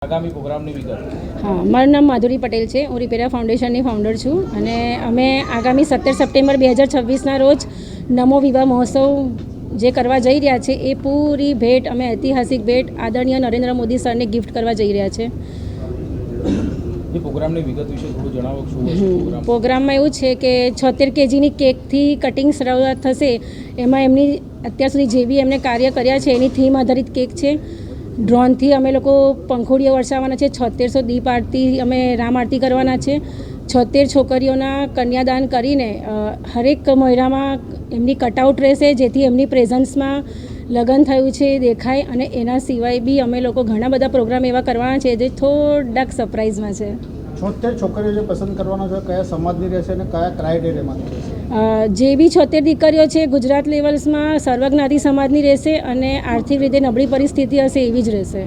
આગામી પ્રોગ્રામની વિગત. હા, મારું નામ માધુરી પટેલ છે. હું રિપેરા ફાઉન્ડેશનની ફાઉન્ડર છું અને અમે આગામી 17 સપ્ટેમ્બર 2026ના રોજ નમો વિવાહ મહોત્સવ જે કરવા જઈ રહ્યા છે એ પૂરી ભેટ અમે ઐતિહાસિક ભેટ આદરણીય નરેન્દ્ર મોદી સરને ગિફ્ટ કરવા જઈ રહ્યા છે. એ પ્રોગ્રામની વિગત વિશે થોડું જણાવો. પ્રોગ્રામમાં એવું છે કે 76 કેજીની કેકથી કટિંગ શરૂઆત થશે. એમાં એમની અત્યાર સુધી જે બી એમને કાર્ય કર્યા છે એની થીમ આધારિત કેક છે. ડ્રોનથી અમે લોકો પંખોડીઓ વરસાવવાના છે. 7600 દીપ આરતી અમે રામ આરતી કરવાના છે. 76 છોકરીઓના કન્યાદાન કરીને હરેક મહિનામાં એમની કટઆઉટ રહેશે, જેથી એમની પ્રેઝન્સમાં લગ્ન થયું છે દેખાય. અને એના સિવાય બી અમે લોકો ઘણા બધા પ્રોગ્રામ એવા કરવાના છે જે થોડાક સરપ્રાઇઝમાં છે. 76 છોકરીઓ જે પસંદ કરવાનો છે કયા સમાજની રહેશે અને કયા ક્રાઇટેરિયામાંથી રહેશે? જે બી 76 દીકરીઓ છે ગુજરાત લેવલ્સમાં સર્વજ્ઞાતિ સમાજની રહેશે અને આર્થિક રીતે નબળી પરિસ્થિતિ હશે એવી જ રહેશે.